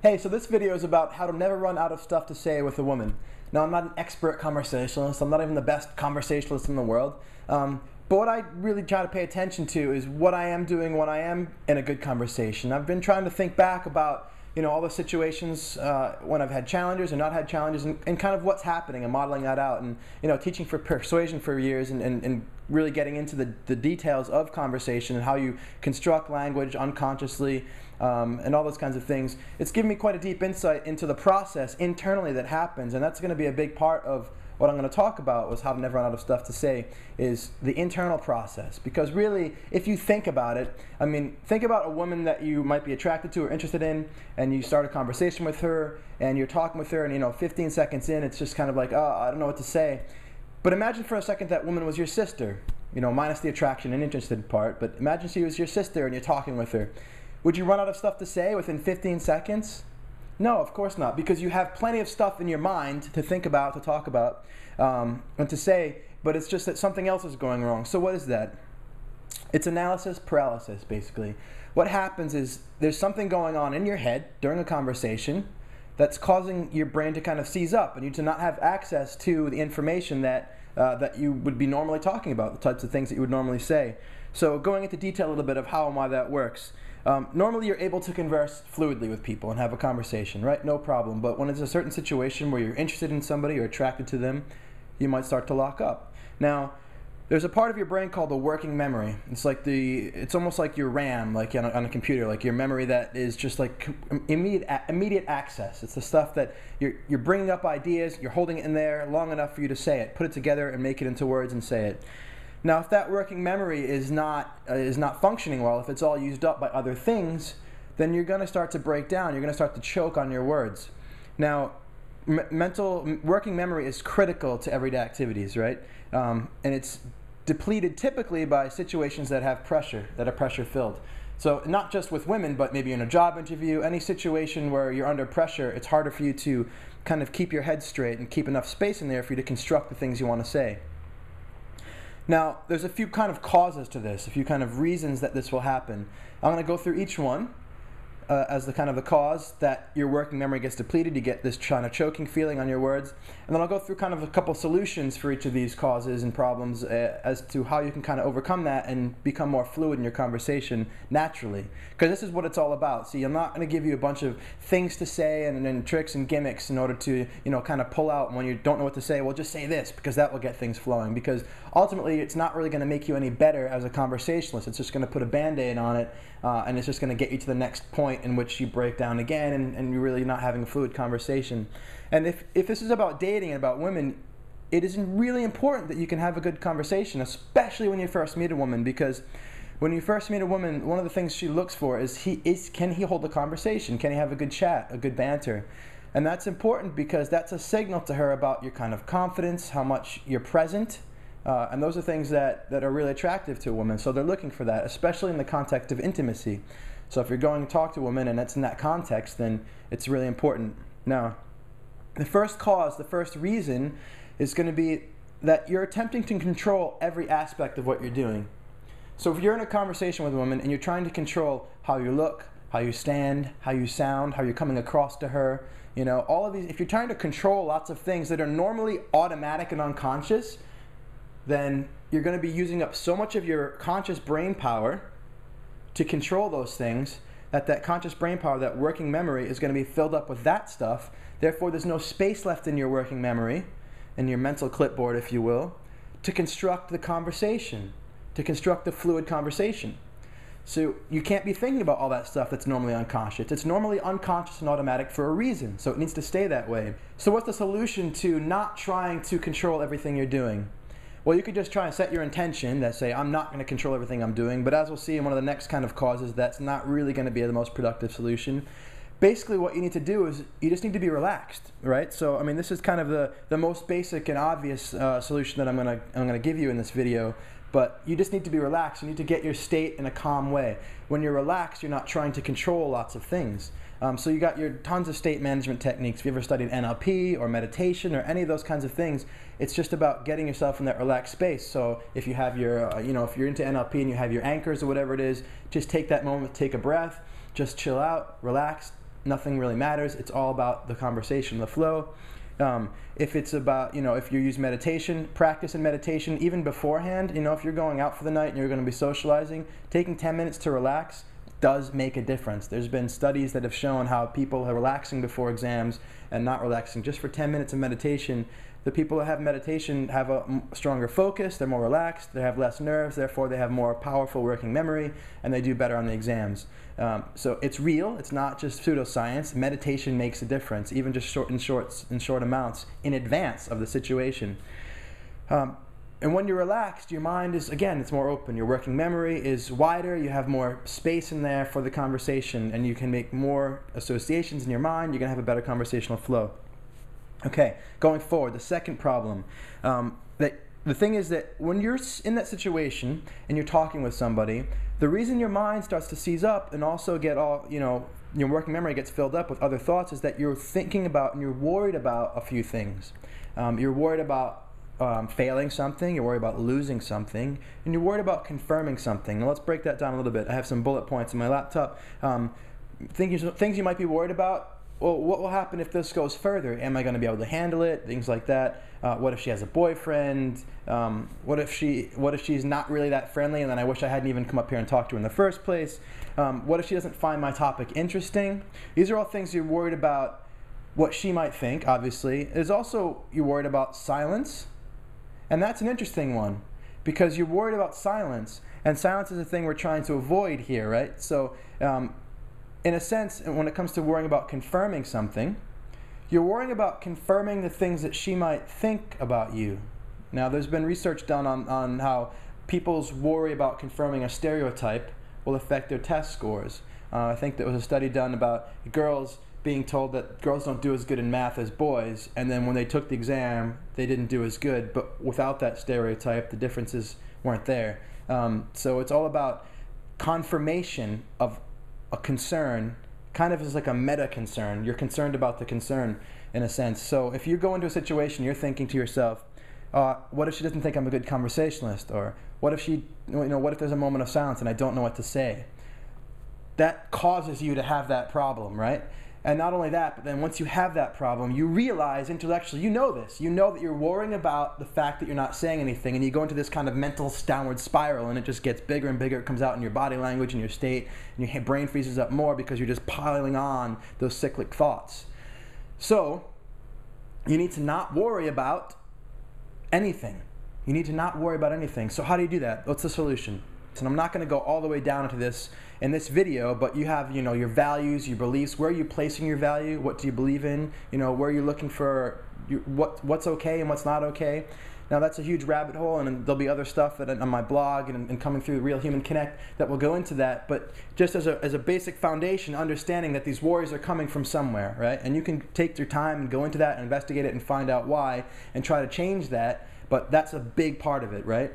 Hey, so this video is about how to never run out of stuff to say with a woman. Now, I'm not an expert conversationalist. I'm not even the best conversationalist in the world. But what I really try to pay attention to is what I am doing when I am in a good conversation. I've been trying to think back about all the situations when I've had challenges or not had challenges, and kind of what's happening and modeling that out, and teaching for persuasion for years, and really getting into the details of conversation and how you construct language unconsciously, and all those kinds of things. It's given me quite a deep insight into the process internally that happens, and that's going to be a big part of what I'm going to talk about, was how to never run out of stuff to say, is the internal process. Because really, if you think about it, think about a woman that you might be attracted to or interested in, and you start a conversation with her, and you're talking with her, and 15 seconds in, it's just kind of like, oh, I don't know what to say. But imagine for a second that woman was your sister, minus the attraction and interested part, but imagine she was your sister and you're talking with her. Would you run out of stuff to say within 15 seconds? No, of course not, because you have plenty of stuff in your mind to think about, to talk about, and to say, but it's just that something else is going wrong. So what is that? It's analysis paralysis, basically. What happens is there's something going on in your head during a conversation that's causing your brain to kind of seize up and you to not have access to the information that you would be normally talking about, the types of things that you would normally say. So going into detail a little bit of how and why that works. Normally you're able to converse fluidly with people and have a conversation, right? No problem. But when it's a certain situation where you're interested in somebody or attracted to them, you might start to lock up. Now, there's a part of your brain called the working memory. It's almost like your RAM, like on a computer, like your memory that is just like immediate access. It's the stuff that you're bringing up ideas, you're holding it in there long enough for you to say it, put it together and make it into words and say it. Now, if that working memory is not functioning well, if it's all used up by other things, then you're going to start to break down. You're going to start to choke on your words. Now, working memory is critical to everyday activities, right? And it's depleted typically by situations that have pressure, that are pressure-filled. So not just with women, but maybe in a job interview, any situation where you're under pressure, it's harder for you to kind of keep your head straight and keep enough space in there for you to construct the things you want to say. Now, there's a few kind of causes to this, a few kind of reasons that this will happen. I'm going to go through each one as the cause that your working memory gets depleted. You get this kind of choking feeling on your words. And then I'll go through kind of a couple solutions for each of these causes and problems as to how you can kind of overcome that and become more fluid in your conversation naturally. Because this is what it's all about. See, I'm not going to give you a bunch of things to say and tricks and gimmicks in order to, kind of pull out when you don't know what to say. Well, just say this, because that will get things flowing. Because ultimately, it's not really going to make you any better as a conversationalist. It's just going to put a Band-Aid on it, and it's just going to get you to the next point in which you break down again, and you're really not having a fluid conversation. And if this is about dating and about women, it is really important that you can have a good conversation, especially when you first meet a woman, because when you first meet a woman, one of the things she looks for is can he hold a conversation? Can he have a good chat, a good banter? And that's important because that's a signal to her about your kind of confidence, how much you're present, and those are things that are really attractive to a woman. So they're looking for that, especially in the context of intimacy. So if you're going to talk to a woman and it's in that context, then it's really important. Now, the first cause, the first reason is going to be that you're attempting to control every aspect of what you're doing. So if you're in a conversation with a woman and you're trying to control how you look, how you stand, how you sound, how you're coming across to her, all of these, if you're trying to control lots of things that are normally automatic and unconscious, then you're going to be using up so much of your conscious brain power to control those things that conscious brain power, that working memory, is going to be filled up with that stuff. Therefore, there's no space left in your working memory, in your mental clipboard, if you will, to construct the conversation, to construct the fluid conversation. So you can't be thinking about all that stuff that's normally unconscious. It's normally unconscious and automatic for a reason, so it needs to stay that way. So what's the solution to not trying to control everything you're doing? Well, you could just try and set your intention that say, I'm not going to control everything I'm doing, but as we'll see in one of the next kind of causes, that's not really going to be the most productive solution. Basically, what you need to do is you just need to be relaxed, right? So, this is kind of the most basic and obvious solution that I'm going to give you in this video, but you just need to be relaxed. You need to get your state in a calm way. When you're relaxed, you're not trying to control lots of things. So you got your tons of state management techniques. If you ever studied NLP or meditation or any of those kinds of things, it's just about getting yourself in that relaxed space. So if you have your, if you're into NLP and you have your anchors or whatever it is, just take that moment, take a breath, just chill out, relax, nothing really matters. It's all about the conversation, the flow. If it's about, if you use meditation, practice in meditation, even beforehand, if you're going out for the night and you're going to be socializing, taking 10 minutes to relax does make a difference. There's been studies that have shown how people are relaxing before exams and not relaxing just for 10 minutes of meditation. The people that have meditation have a stronger focus, they're more relaxed, they have less nerves, therefore they have more powerful working memory, and they do better on the exams. So it's real, it's not just pseudoscience. Meditation makes a difference, even just in short amounts, in advance of the situation. And when you're relaxed, your mind is, again, it's more open. Your working memory is wider, you have more space in there for the conversation, and you can make more associations in your mind, you're going to have a better conversational flow. Okay, going forward, the second problem, the thing is that when you're in that situation and you're talking with somebody, the reason your mind starts to seize up and also get all, your working memory gets filled up with other thoughts is that you're thinking about and you're worried about a few things. You're worried about failing something, you're worried about losing something, and you're worried about confirming something. Now let's break that down a little bit. I have some bullet points in my laptop. Things you might be worried about. Well, what will happen if this goes further? Am I going to be able to handle it? Things like that. What if she has a boyfriend? What if she's not really that friendly, and then I wish I hadn't even come up here and talked to her in the first place? What if she doesn't find my topic interesting? These are all things you're worried about what she might think, obviously. There's also, you're worried about silence. And that's an interesting one, because you're worried about silence, and silence is a thing we're trying to avoid here, right? So, in a sense, when it comes to worrying about confirming something, you're worrying about confirming the things that she might think about you. Now, there's been research done on how people's worry about confirming a stereotype will affect their test scores. I think there was a study done about girls being told that girls don't do as good in math as boys, and then when they took the exam, they didn't do as good, but without that stereotype, the differences weren't there. So it's all about confirmation of a concern, kind of as like a meta concern. You're concerned about the concern, in a sense. So if you go into a situation, you're thinking to yourself, what if she doesn't think I'm a good conversationalist? Or what if what if there's a moment of silence and I don't know what to say? That causes you to have that problem, right? And not only that, but then once you have that problem, you realize intellectually, you know this. You know that you're worrying about the fact that you're not saying anything, and you go into this kind of mental downward spiral, and it just gets bigger and bigger. It comes out in your body language and your state, and your brain freezes up more because you're just piling on those cyclic thoughts. So, you need to not worry about anything. You need to not worry about anything. So how do you do that? What's the solution? And I'm not going to go all the way down into this in this video, but you have, your values, your beliefs. Where are you placing your value? What do you believe in? Where are you looking for what's okay and what's not okay? Now that's a huge rabbit hole, and there'll be other stuff that on my blog and coming through Real Human Connect that will go into that. But just as a basic foundation, understanding that these worries are coming from somewhere, right? And you can take your time and go into that and investigate it and find out why and try to change that. But that's a big part of it, right?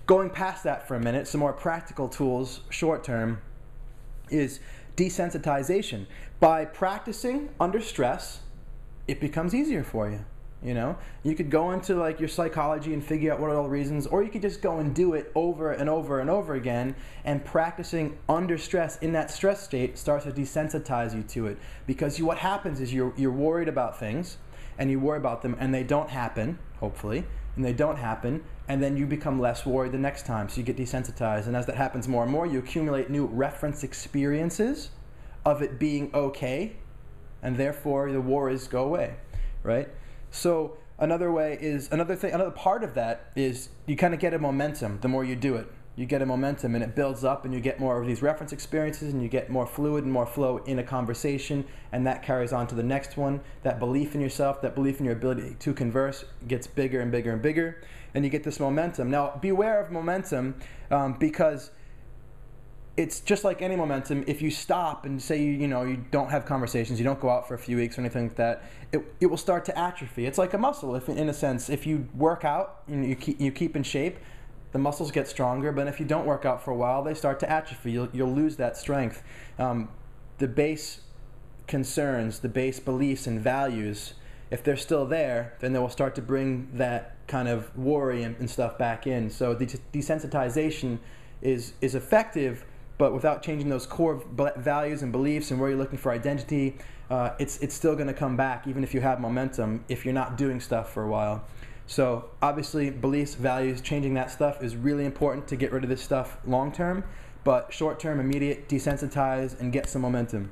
Going past that for a minute, some more practical tools, short term, is desensitization. By practicing under stress, it becomes easier for you. You could go into like your psychology and figure out what are all the reasons, or you could just go and do it over and over and over again, and practicing under stress in that stress state starts to desensitize you to it. Because what happens is you're worried about things, and you worry about them, and they don't happen, hopefully, and they don't happen, and then you become less worried the next time, so you get desensitized. And as that happens more and more, you accumulate new reference experiences of it being okay, and therefore the worries go away, right? So another part of that is you kind of get a momentum the more you do it. You get a momentum, and it builds up, and you get more of these reference experiences, and you get more fluid and more flow in a conversation, and that carries on to the next one. That belief in yourself, that belief in your ability to converse gets bigger and bigger and bigger, and you get this momentum. Now, beware of momentum, because it's just like any momentum. If you stop and say you don't have conversations, you don't go out for a few weeks or anything like that, it will start to atrophy. It's like a muscle, in a sense. If you work out and you keep in shape, the muscles get stronger, but if you don't work out for a while, they start to atrophy. You'll lose that strength. The base concerns, the base beliefs and values, if they're still there, then they will start to bring that kind of worry and stuff back in. So desensitization is effective, but without changing those core values and beliefs and where you're looking for identity, it's still going to come back even if you have momentum if you're not doing stuff for a while. So obviously beliefs, values, changing that stuff is really important to get rid of this stuff long term, but short term, immediate, desensitize and get some momentum.